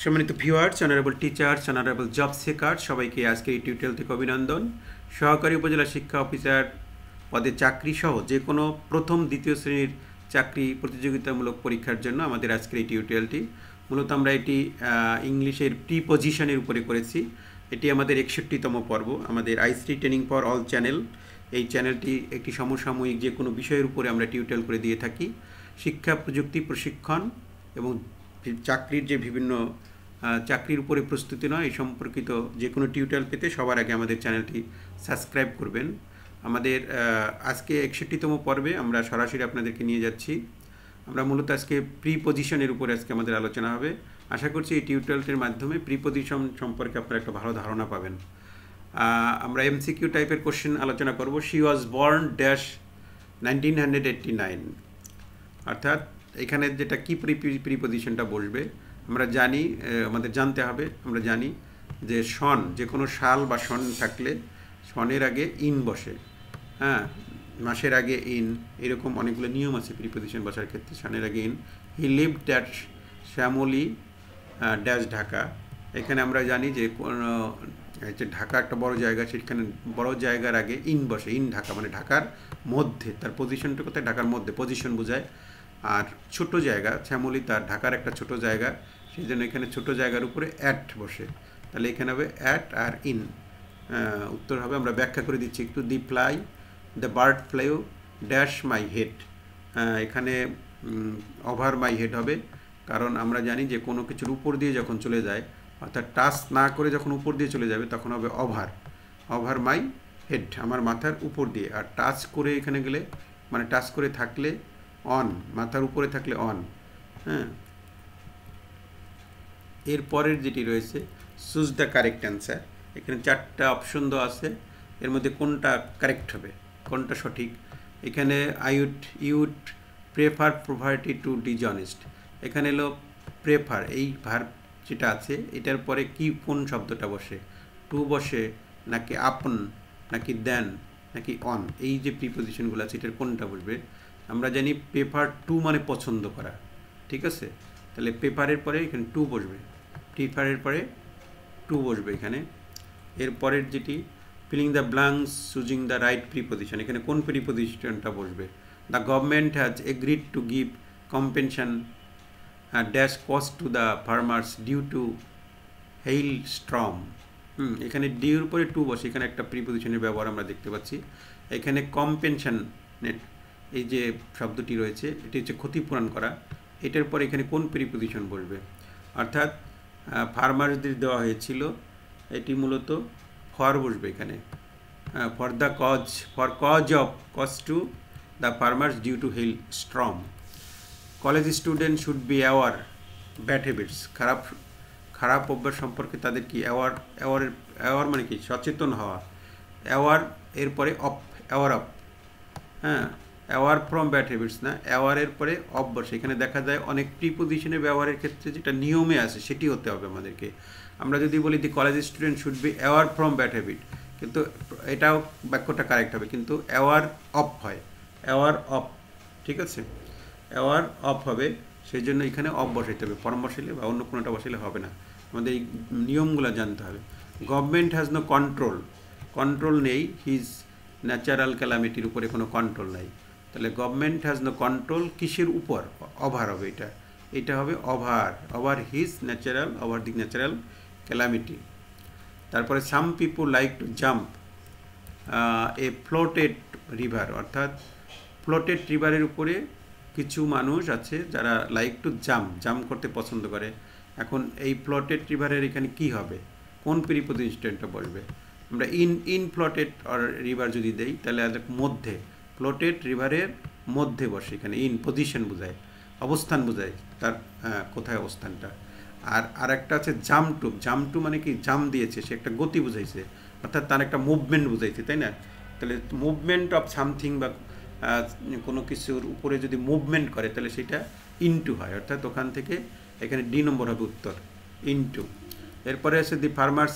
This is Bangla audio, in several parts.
সম্মানিত viewers, honourable teachers, honourable job seeker, সবাইকে আজকের এই টিউটোরিয়াল থেকে অভিনন্দন। সহকারী উপজেলা শিক্ষা অফিসার পদে চাকরি সহ যে কোনো প্রথম দ্বিতীয় শ্রেণীর চাকরি প্রতিযোগিতামূলক পরীক্ষার জন্য আমাদের আজকের এই টিউটোরিয়ালটি মূলত আমরা এটি ইংলিশের প্রিপজিশনের উপরে করেছি। এটি আমাদের 61তম পর্ব। আমাদের ICT training for all channel, এই চ্যানেলটি একটি সমসাময়িক যে কোনো বিষয়ের উপরে আমরা টিউটোরিয়াল করে দিয়ে থাকি। শিক্ষা প্রযুক্তি প্রশিক্ষণ এবং চাকরির যে বিভিন্ন চাকরির উপরে প্রস্তুতি নয় এই সম্পর্কিত যে কোনো টিউটোরিয়াল পেতে সবার আগে আমাদের চ্যানেলটি সাবস্ক্রাইব করবেন। আমাদের আজকে 61তম পর্বে আমরা সরাসরি আপনাদেরকে নিয়ে যাচ্ছি। আমরা মূলত আজকে প্রিপজিশনের উপরে আজকে আমাদের আলোচনা হবে। আশা করছি এই টিউটোরিয়ালটির মাধ্যমে প্রিপজিশন সম্পর্কে আপনারা একটা ভালো ধারণা পাবেন। আমরা এমসিকিউ টাইপের কোশ্চেন আলোচনা করব। শি ওয়াজ বর্ন ড্যাশ 1989, অর্থাৎ এখানে যেটা কি প্রিপজিশনটা বসবে আমরা জানি, আমাদের জানতে হবে। আমরা জানি যে সন, যে কোনো সাল বা সন থাকলে সনের আগে ইন বসে, হ্যাঁ, মাসের আগে ইন, এরকম অনেকগুলো নিয়ম আছে প্রিপজিশন বসার ক্ষেত্রে। সনের আগে in. He lived dash Shyamoli dash Dhaka. এখানে আমরা জানি যে ঢাকা একটা বড় জায়গা, সেখানে বড় জায়গার আগে ইন বসে। ইন ঢাকা মানে ঢাকার মধ্যে, তার পজিশনটা কোথায়? ঢাকার মধ্যে, পজিশন বোঝায়। আর ছোট জায়গা, শ্যামলী তার ঢাকার একটা ছোট জায়গা, সেই জন্য এখানে ছোট জায়গার উপরে অ্যাট বসে। তাহলে এখানে হবে অ্যাট আর ইন। উত্তর হবে, আমরা ব্যাখ্যা করে দিচ্ছি একটু। দি ফ্লাই, দ্য বার্ড ফ্লাইও ড্যাশ মাই হেড। এখানে ওভার মাই হেড হবে, কারণ আমরা জানি যে কোনো কিছুর উপর দিয়ে যখন চলে যায়, অর্থাৎ টাচ না করে যখন উপর দিয়ে চলে যাবে তখন হবে ওভার। ওভার মাই হেড, আমার মাথার উপর দিয়ে। আর টাচ করে এখানে গেলে, মানে টাচ করে থাকলে অন, মাথার উপরে থাকলে অন। হ্যাঁ, এর পরের যেটি রয়েছে চুজ দ্য কারেক্ট অ্যান্সার। এখানে 4টা অপশন দেওয়া আছে, এর মধ্যে কোনটা কারেক্ট হবে, কোনটা সঠিক। এখানে ইউড প্রেফার পভার্টি টু ডিজঅনেস্ট। এখানে এলো প্রেফার, এই ভার্ব যেটা আছে এটার পরে কি কোন শব্দটা বসে? টু বসে, নাকি আপন, নাকি দেন, নাকি অন? এই যে প্রিপজিশনগুলো আছে এটার কোনটা বসবে? আমরা জানি প্রেফার টু মানে পছন্দ করা, ঠিক আছে? তাহলে প্রেফারের পরে এখানে টু বসবে, প্রিফারের পরে টু বসবে এখানে। এরপরের যেটি filling the blanks choosing the right preposition, এখানে কোন প্রিপজিশনটা বসবে? The government has agreed to give compensation dash cost to the farmers due to hailstorm. এখানে ডিউর পরে টু বসে, এখানে একটা প্রিপজিশনের ব্যবহার আমরা দেখতে পাচ্ছি। এখানে কম্পেনশন, এই যে শব্দটি রয়েছে এটি হচ্ছে ক্ষতিপূরণ করা। এটার পরে এখানে কোন প্রিপজিশন বসবে? অর্থাৎ ফার্মার্সদের দেওয়া হয়েছিল, এটি মূলত ফর বসবে এখানে। For the cause, for cause of cause to the farmers due to hailstorm. College student should be aware bad habits, খারাপ অভ্যাস সম্পর্কে তাদের কি অ্যাওয়ার মানে কি? সচেতন হওয়া। অ্যাওয়ার এরপরে অফ, অ্যাওয়ার অফ, হ্যাঁ, অ্যাওয়ার ফ্রম ব্যাড হ্যাবিটস না, অ্যাওয়ারের পরে অফ বসে। এখানে দেখা যায় অনেক প্রিপজিশনের ব্যবহারের ক্ষেত্রে যেটা নিয়মে আছে সেটি হতে হবে আমাদেরকে। আমরা যদি বলি the college student should be aware from bad habit, কিন্তু এটাও বাক্যটা কারেক্ট হবে, কিন্তু অ্যাওয়ার অফ হয়, অ্যাওয়ার অফ, ঠিক আছে? অ্যাওয়ার অফ হবে, সেই জন্য এখানে অফ বসাইতে হবে। ফর্ম বসাইলে বা অন্য কোনোটা বসাইলে হবে না, আমাদের এই নিয়মগুলো জানতে হবে। Government has no control, control নেই হিজ ন্যাচারাল ক্যালামিটির উপরে কোনো কন্ট্রোল নাই। তাহলে গভর্নমেন্ট হ্যাজ নো কন্ট্রোল কিসের উপর? ওভার হবে এটা, এটা হবে over his natural, over the natural calamity. তারপরে some people like to jump a floated river, অর্থাৎ ফ্লোটেড রিভারের উপরে কিছু মানুষ আছে যারা লাইক টু জাম্প করতে পছন্দ করে। এখন এই ফ্লোটেড রিভারের এখানে কি হবে, কোন প্রিপজিশনটা বসবে? আমরা ইন ফ্লোটেড রিভার যদি দেই তাহলে মধ্যে, ফ্লোটেড রিভারের মধ্যে বসে। এখানে ইন পজিশন বোঝায়, অবস্থান বোঝায়, তার কোথায় অবস্থানটা। আর একটা আছে জাম টু মানে কি? জাম দিয়েছে, সে একটা গতি বুঝাইছে, অর্থাৎ তার একটা মুভমেন্ট বুঝাইছে, তাই না? তাহলে মুভমেন্ট অফ সামথিং বা কোনো কিছুর উপরে যদি মুভমেন্ট করে তাহলে সেটা ইনটু হয়, অর্থাৎ ওখান থেকে এখানে ডি নম্বর হবে উত্তর, ইনটু। এরপরে আছে the farmers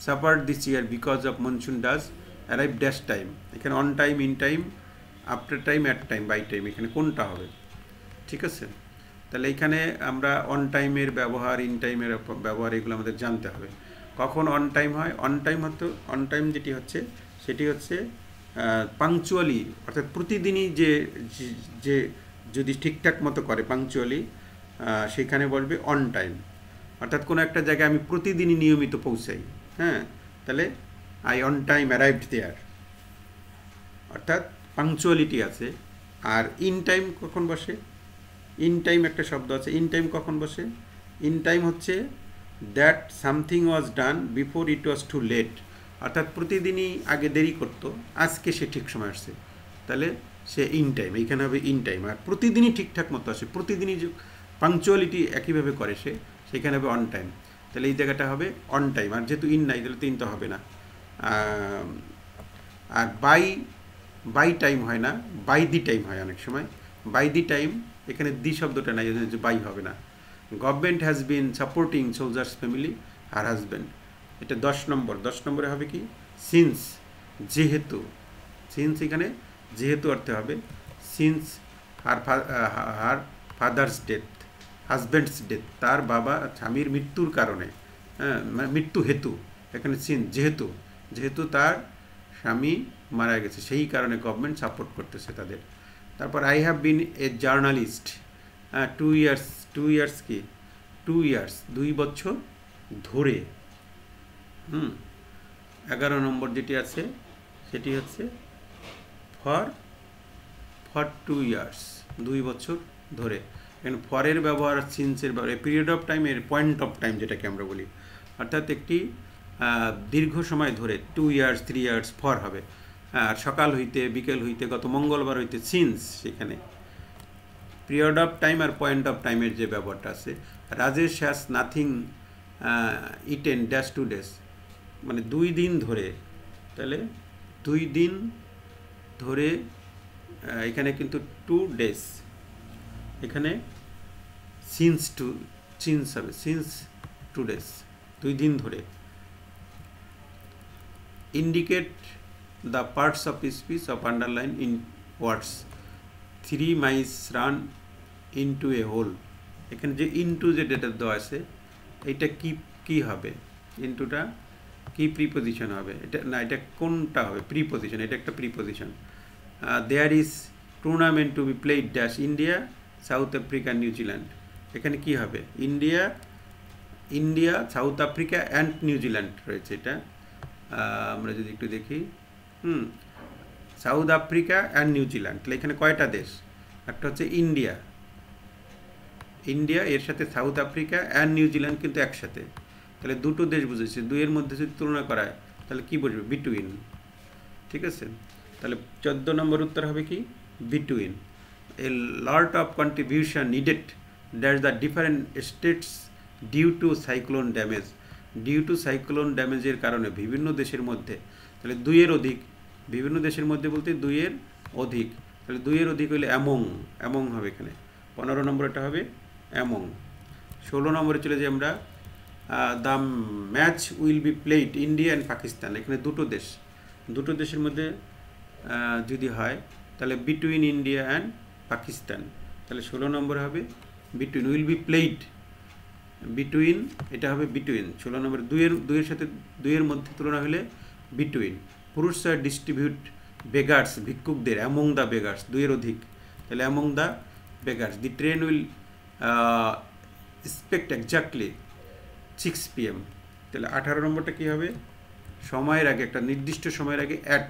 suffered this year because of monsoon does arrive dash time. এখানে on time, in time, after time, at time, by time, এখানে কোনটা হবে? ঠিক আছে, তাহলে এখানে আমরা অন টাইমের ব্যবহার, ইন টাইমের ব্যবহার এগুলো আমাদের জানতে হবে। কখন অন টাইম হয়? অন টাইম যেটি হচ্ছে সেটি হচ্ছে পাংচুয়ালি, অর্থাৎ প্রতিদিনই যে যে যদি ঠিকঠাক মতো করে পাংচুয়ালি, সেখানে বলবে অন টাইম। অর্থাৎ কোনো একটা জায়গায় আমি প্রতিদিনই নিয়মিত পৌঁছাই, হ্যাঁ, তাহলে আই অন টাইম অ্যারাইভড দেয়ার, অর্থাৎ পাংচুয়ালিটি আছে। আর ইন টাইম কখন বসে? ইন টাইম একটা শব্দ আছে, ইন টাইম কখন বসে? ইন টাইম হচ্ছে that something was done before it was too late, অর্থাৎ প্রতিদিনই আগে দেরি করতো, আজকে সে ঠিক সময় আসছে, তাহলে সে ইন টাইম, এইখানে হবে ইন টাইম। আর প্রতিদিনই ঠিকঠাক মতো আসে, প্রতিদিনই যে পাংচুয়ালিটি একইভাবে করে সে, সেখানে হবে অন টাইম, তাহলে এই জায়গাটা হবে অন টাইম। আর যেহেতু ইন নাই, তাহলে তো ইন তো হবে না। আর বাই টাইম হয় না, বাই দি টাইম হয় অনেক সময়। বাই দি টাইম, এখানে দি শব্দটা নাই, যে বাই হবে না। Government has been supporting soldiers family her husband, এটা 10 নম্বর। 10 নম্বরে হবে কি? সিন্স, যেহেতু। সিন্স এখানে যেহেতু অর্থে হবে since her father's death, husbands death, তার বাবা স্বামীর মৃত্যুর কারণে, হ্যাঁ, মানে মৃত্যু হেতু। এখানে সিন্স, যেহেতু তার স্বামী মারা গেছে, সেই কারণে গভর্নমেন্ট সাপোর্ট করতেছে তাদের। তারপর I have been A journalist, 2 years কি? 2 ইয়ার্স, 2 বছর ধরে। 11 নম্বর যেটি আছে সেটি হচ্ছে ফর 2 ইয়ার্স, 2 বছর ধরে। এখানে ফরের ব্যবহার, সিন্সের ব্যবহার, পিরিয়ড অফ টাইম, এর পয়েন্ট অফ টাইম যেটাকে আমরা বলি, অর্থাৎ একটি দীর্ঘ সময় ধরে 2 ইয়ার্স, 3 ইয়ার্স ফর হবে। আর সকাল হইতে, বিকেল হইতে, গত মঙ্গলবার হইতে, সিন্স। সেখানে পিরিয়ড অফ টাইম আর পয়েন্ট অফ টাইমের যে ব্যবহারটা আছে। Rajesh has nothing eaten dash 2 days, মানে 2 দিন ধরে, তাহলে 2 দিন ধরে, এখানে কিন্তু 2 ডেজ, এখানে সিন্স হবে, সিন্স 2 ডেজ, 2 দিন ধরে। Indicate the parts of speech of underline in words, 3 mice run into a hole. এখানে যে ইনটু যে ডেটা দেওয়া আছে, এইটা কি হবে? ইনটুটা কি প্রিপোজিশন হবে? এটা না, এটা কোনটা হবে? প্রিপোজিশন, এটা একটা preposition. There is tournament two be played dash India, south Africa, New Zealand. এখানে কি হবে? India, south Africa and New Zealand রয়েছে। এটা আমরা যদি একটু দেখি, সাউথ আফ্রিকা অ্যান্ড নিউজিল্যান্ড, তাহলে এখানে কয়টা দেশ? একটা হচ্ছে ইন্ডিয়া, এর সাথে সাউথ আফ্রিকা অ্যান্ড নিউজিল্যান্ড কিন্তু একসাথে, তাহলে দুটো দেশ বুঝেছে। 2 এর মধ্যে যদি তুলনা করায়, তাহলে কি বুঝবে? বিটুইন। ঠিক আছে, তাহলে 14 নম্বর উত্তর হবে কি? Between. A lot of contribution needed that the different states due to cyclone damage, ড্যামেজের কারণে বিভিন্ন দেশের মধ্যে, তাহলে 2 এর অধিক, বিভিন্ন দেশের মধ্যে বলতে 2 এর অধিক, তাহলে 2 এর অধিক হলে অ্যামং হবে এখানে। 15 নম্বর এটা হবে অ্যামং। 16 নম্বরে চলে যাই আমরা। The match will be played India and Pakistan, এখানে দুটো দেশের মধ্যে যদি হয়, তাহলে বিটুইন ইন্ডিয়া অ্যান্ড পাকিস্তান, তাহলে 16 নম্বর হবে between. Will be played, between, এটা হবে বিটুইন। 16 নম্বর 2 এর সাথে 2 এর মধ্যে তুলনা হলে বিটুইন। পুরস্কার ডিস্ট্রিবিউট বেগার্স, ভিক্ষুকদের, অ্যামং দ্য বেগার্স, 2 এর অধিক, তাহলে among the beggars. The train will expect exactly 6 PM, তাহলে 18 নম্বরটা কী হবে? সময়ের আগে, একটা নির্দিষ্ট সময়ের আগে, অ্যাট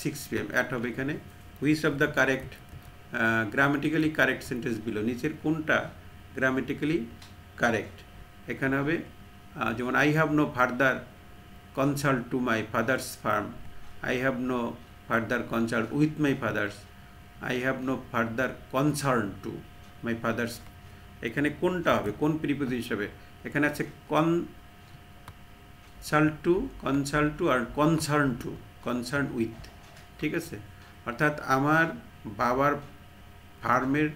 6 PM, অ্যাট হবে এখানে। Which of the correct grammatically correct sentence below, নিচের কোনটা গ্রামেটিক্যালি কারেক্ট? এখানে হবে যেমন I have no further consult to my father's firm, I have no further consult with my father's, I have no further concern to my father's. এখানে কোনটা হবে? কোন প্রিপোজিশন হবে? এখানে আছে কনসাল্ট টু আর কনসার্ন উইথ। ঠিক আছে, অর্থাৎ আমার বাবার ফার্মের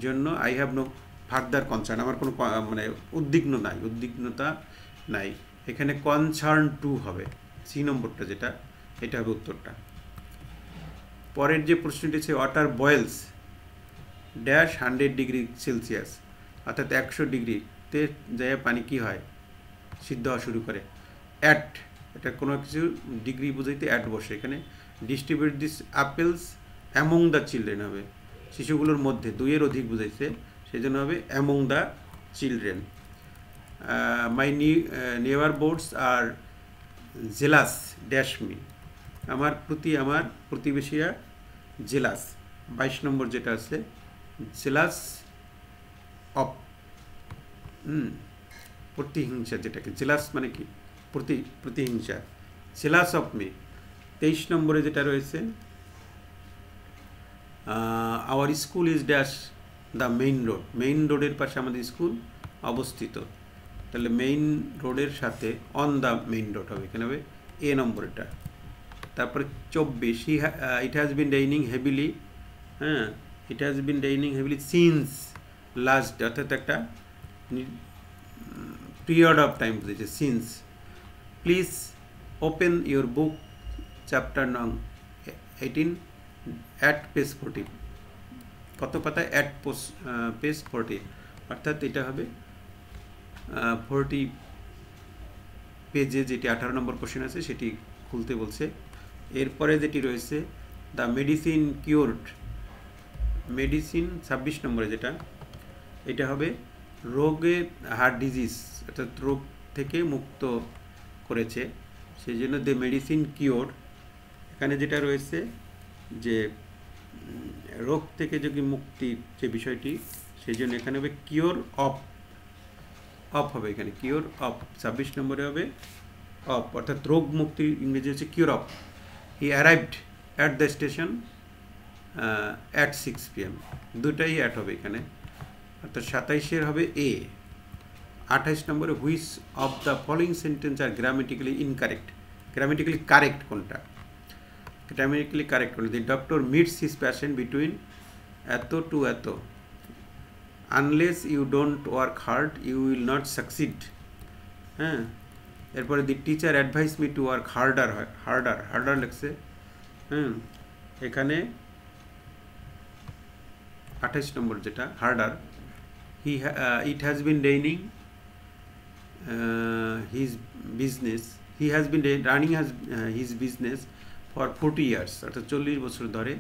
জন্য I have no further concern, আমার কোনো মানে উদ্বিগ্নতা নাই। এখানে কনসার্ন টু হবে, সি নম্বরটা যেটা, এটা হবে উত্তরটা। পরের যে প্রশ্নটি আছে, ওয়াটার বয়েলস ড্যাশ 100 ডিগ্রি সেলসিয়াস, অর্থাৎ 100 ডিগ্রিতে যায় পানি কি হয়, সিদ্ধ হওয়া শুরু করে। অ্যাট, এটা কোনো কিছু ডিগ্রি বুঝাইতে অ্যাট বসে, এখানে distribute this apples among the children হবে, শিশুগুলোর মধ্যে, দুইয়ের অধিক বুঝাইছে, সেই জন্য হবে among the children. My neighbours are jealous dash me, আমার প্রতি আমার প্রতিবেশীরা জেলাস। 22 নম্বর যেটা আছে জেলাস অফ, প্রতিহিংসা, যেটাকে জেলাস মানে কি, প্রতিহিংসা, জেলাস অফ মি। 23 নম্বরে যেটা রয়েছে our school is dash the main road, main রোডের পাশে আমাদের স্কুল অবস্থিত, তাহলে মেইন রোডের সাথে অন দ্য মেইন রোড হবে, এখানে হবে এ নম্বরটা। তারপরে 24, it has been raining heavily, হ্যাঁ, it has been raining heavily since last, অর্থাৎ একটা পিরিয়ড অফ টাইম বুঝেছে, since. Please open your book chapter নং 18 অ্যাট পেজ 40, কত পাতা, অ্যাট পেজ 40, অর্থাৎ এটা হবে 40 পেজে যেটি 18 নম্বর কোশ্চেন আছে সেটি খুলতে বলছে। এরপরে যেটি রয়েছে দ্য মেডিসিন কিউরড, মেডিসিন 26 নম্বরে যেটা, এটা হবে রোগের হার্ট ডিজিজ, অর্থাৎ রোগ থেকে মুক্ত করেছে, সেই জন্য দ্য মেডিসিন কিওর। এখানে যেটা রয়েছে যে রোগ থেকে যদি মুক্তির যে বিষয়টি, সেই জন্য এখানে হবে কিওর অফ, অফ হবে এখানে, কিওর অফ 26 নম্বরে হবে অফ, অর্থাৎ রোগ মুক্তির ইংরেজি হচ্ছে cure of. He arrived at the station at 6 PM, দুটাই অ্যাট হবে এখানে, অর্থাৎ 27-এর হবে এ। 28 নম্বরে which of the following sentence are grammatically incorrect, grammatically correct কোনটা, গ্রামেটিক্যালি কারেক্ট কোনটা, the doctor meets his patient between এত টু এত, unless you don't work hard you will not succeed, হ্যাঁ। এরপরে the teacher advice me to work harder, harder, harder লিখছে, হুম, এখানে 28 নম্বর যেটা harder. He it has been raining his business, he has been running his business for 40 years, অর্থাৎ 40 বছর ধরে,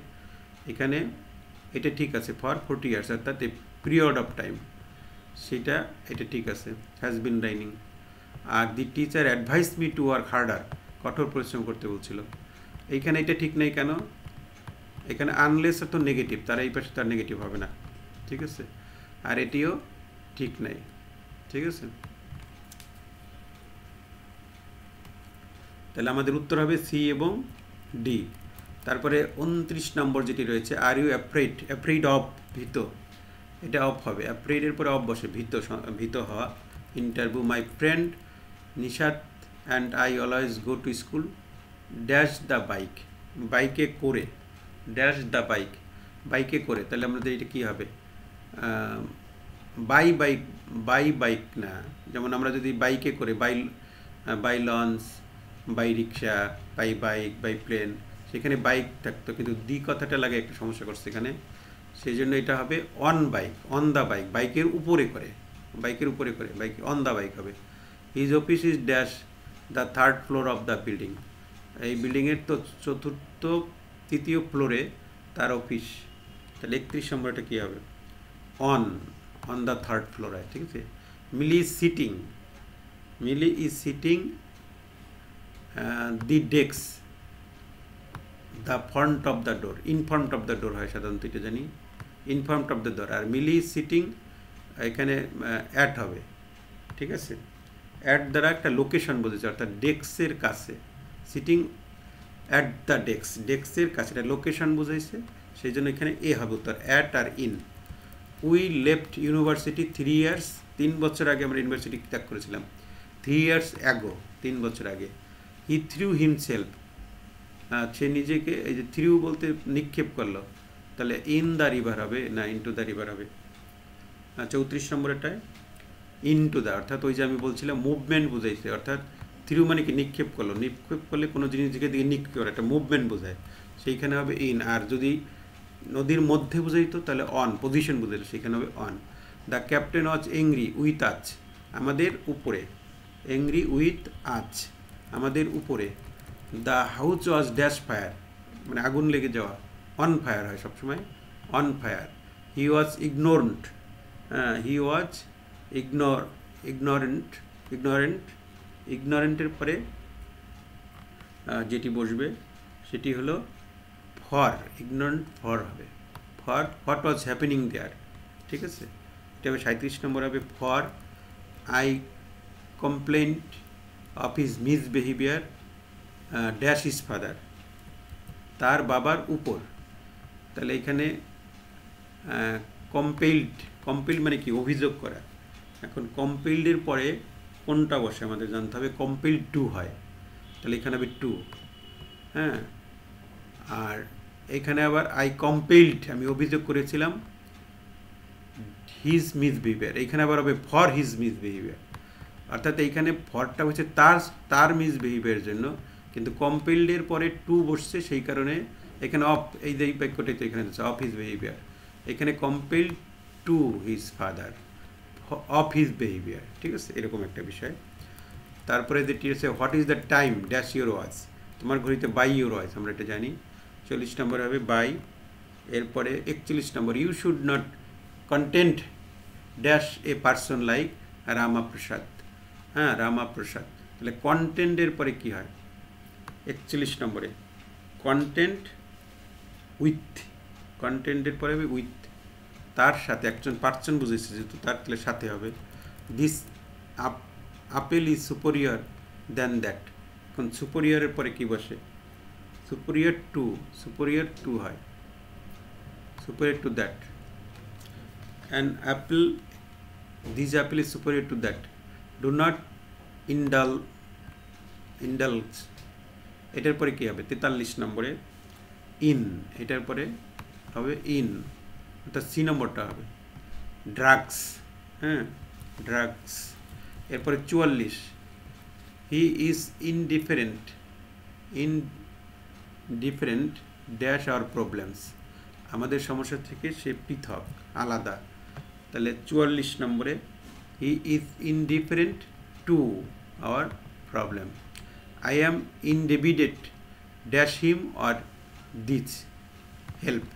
এখানে এটা ঠিক আছে, ফর 40 ইয়ার্স, অর্থাৎ এ পিরিয়ড অফ টাইম, সেটা এটা ঠিক আছে, হ্যাজ বিন রানিং। আর the teacher advice me to work harder, কঠোর পরিশ্রম করতে বলছিল, এইখানে এটা ঠিক নেই কেন, এখানে আনলেস তো নেগেটিভ, তার এই পাশে তার নেগেটিভ হবে না, ঠিক আছে, আর এটিও ঠিক নাই, ঠিক আছে। তাহলে আমাদের উত্তর হবে সি এবং ডি। তারপরে 29 নম্বর যেটি রয়েছে are you afraid, afraid of, ভীত, এটা অফ হবে, অ্যাফ্রেডের পরে অফ বসে, ভীত, ভীত হওয়া। Interview, my friend Nishat and I always go to school dash the bike, বাইকে করে, ড্যাশ দ্য বাইক, বাইকে করে, তাহলে আমাদের এটা কী হবে, বাই বাইক, বাই বাইক না, যেমন আমরা যদি বাইকে করে, by launch, by rickshaw, by bike, by plane, সেখানে বাইক থাকতো, কিন্তু দি কথাটা লাগে একটা সমস্যা করছে এখানে, সেই জন্য এটা হবে on bike, on the bike, বাইকের উপরে করে, বাইকের উপরে করে, বাইক অন দ্য বাইক হবে। His office is dash the 3rd floor of the building, এই বিল্ডিংয়ের তো তৃতীয় ফ্লোরে তার অফিস, তাহলে 31 নম্বরটা কী হবে, অন দ্য 3rd ফ্লোর হয়, ঠিক আছে। Milly is sitting, Milly is sitting the desk the front of the door, in front of the door হয় সাধারণত, এটা জানি, in front of the door. আর মিলি ইজ সিটিং এখানে অ্যাট হবে, ঠিক আছে, অ্যাট দ্বারা একটা লোকেশন বোঝাচ্ছে, অর্থাৎ ডেস্কের কাছে, সিটিং অ্যাট দ্য ডেস্ক, ডেস্কের কাছে, এটা লোকেশন বোঝাইছে, সেই জন্য এখানে এ হবে উত্তর, অ্যাট আর in. We left university 3 years, 3 বছর আগে আমরা ইউনিভার্সিটি ত্যাগ করেছিলাম, 3 ইয়ার্স অ্যাগো, 3 বছর আগে। হি থ্রিউ হিমসেলফ, সে নিজেকে, এই যে থ্রিউ বলতে নিক্ষেপ করলো, তাহলে ইন দ্য রিভার হবে না ইনটু দ্য রিভার হবে। 34 নম্বরটায় ইনটু দ্য, অর্থাৎ ওই যে আমি বলছিলাম মুভমেন্ট বুঝাইছে, অর্থাৎ থ্রিউ মানে কি নিক্ষেপ করলো, নিক্ষেপ করলে কোনো জিনিসকে দিকে নিক্ষেপ করে একটা মুভমেন্ট বোঝায়, সেইখানে হবে ইন। আর যদি নদীর মধ্যে বুঝাইতো তাহলে অন, পজিশন বুঝাইতো, সেখানে হবে on. The captain was angry with us, আমাদের উপরে, এংরি উইথ আজ, আমাদের উপরে। The house was dash fire, মানে আগুন লেগে যাওয়া, অন ফায়ার হয় সবসময়, on fire. He was ignorant, he was ignorant, ইগনোরেন্টের পরে যেটি বসবে সেটি হলো ফর, ইগনোরেন্ট ফর হবে, for what was happening there, ঠিক আছে। এটা হবে 37 নম্বর হবে for I complaint of his misbehaviour dash his father, তার বাবার উপর। তাহলে এখানে কম্পেইল্ড মানে কি, অভিযোগ করা। এখন কম্পেইল্ডের পরে কোনটা বসে আমাদের জানতে হবে, কম্পেইল্ড টু হয়, তাহলে এখানে হবে টু, হ্যাঁ। আর এখানে আবার আই কম্পেইল্ড, আমি অভিযোগ করেছিলাম হিজ মিসবিহেভিয়ার, এখানে আবার হবে ফর হিজ মিসবিহেভিয়ার, অর্থাৎ এইখানে ফরটা হচ্ছে তার মিসবিহেভিয়ারের জন্য, কিন্তু কম্পেইল্ডের পরে টু বসছে, সেই কারণে এখানে অফ, এই যে বাক্যটাই তো এখানে অফ হিজ বিহেভিয়ার, এখানে complained to his father of his behaviour, ঠিক আছে, এরকম একটা বিষয়। তারপরে যেটি হচ্ছে what is the time dash your watch, তোমার ঘড়িতে বাই ইউর ওয়াচ, আমরা এটা জানি। 40 নম্বর হবে বাই। এরপরে 41 number you should not content dash a person like Ramaprasad, হ্যাঁ, রামাপ্রসাদ। তাহলে কন্টেন্টের পরে কি হয় 41 নম্বরে, কন্টেন্ট উইথ, কন্টেন্টের পরে হবে উইথ, তার সাথে, একজন পার্সন বুঝেছে যেহেতু তার, তাহলে সাথে হবে। This apple is superior than that, এখন সুপেরিয়রের পরে কি বসে, সুপেরিয়র টু হয়, superior to that. An apple, this apple is superior to that, do not indulge, এটার পরে কী হবে 43 নম্বরে ইন, এটার পরে হবে ইন, অর্থাৎ সি নম্বরটা হবে ড্রাগস, হ্যাঁ, ড্রাগস। এরপরে 44 he is indifferent dash our problems, আমাদের সমস্যা থেকে সে পৃথক, আলাদা। তাহলে 44 নম্বরে he is indifferent to our problem. I am indebted dash him or this help,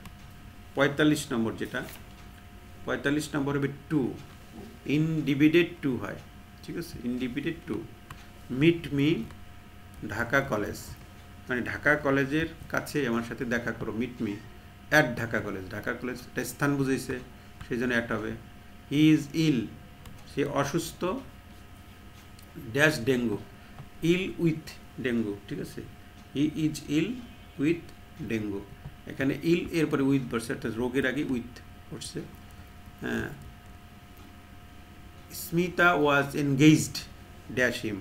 45 নম্বর যেটা, 45 নম্বর হবে টু, ইনডিবিডেড টু হয়, ঠিক আছে, indebted to. Meet me Dhaka college, মানে ঢাকা কলেজের কাছে আমার সাথে দেখা করো, meet me at Dhaka college, Dhaka college একটা স্থান বুঝেছে সেই জন্য অ্যাট হবে। হি ইজ ইল, সে অসুস্থ dash dengue, ill with dengue, ঠিক আছে, he is ill with dengue, এখানে ইল এরপরে উইথ বসছে, একটা রোগের আগে উইথ বসছে, হ্যাঁ। স্মিতা ওয়াজ এনগেজড ড্যাশ হিম,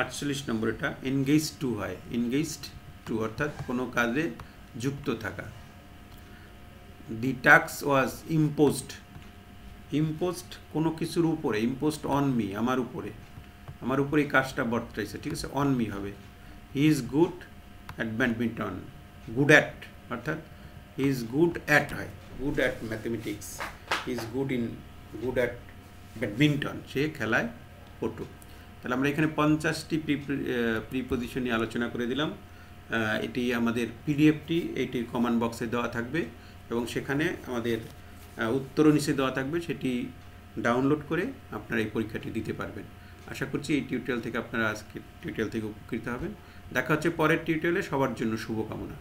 48 নম্বর, এটা এনগেজড টু হয়, এনগেজড টু অর্থাৎ কোনো কাজে যুক্ত থাকা। দি টাস্ক ওয়াজ ইম্পোজড, ইম্পোজড কোনো কিছুর উপরে, ইম্পোজড অন মি, আমার উপরে এই কাজটা বর্তাইছে, ঠিক আছে, অন মি হবে। He is good at badminton, good at অর্থাৎ হি ইজ গুড অ্যাট হয়, good at mathematics, he is good at badminton, সে খেলায় পটু। তাহলে আমরা এখানে 50টি প্রিপোজিশন নিয়ে আলোচনা করে দিলাম। এটি আমাদের পিডিএফটি এইটির কমেন্ট বক্সে দেওয়া থাকবে এবং সেখানে আমাদের উত্তরও নিচে দেওয়া থাকবে, সেটি ডাউনলোড করে আপনারা এই পরীক্ষাটি দিতে পারবেন। আশা করছি এই টিউটোরিয়াল থেকে আপনারা আজকে টিউটোরিয়াল থেকে উপকৃত হবেন। দেখা হচ্ছে পরের টিউটোরিয়ালে, সবার জন্য শুভকামনা।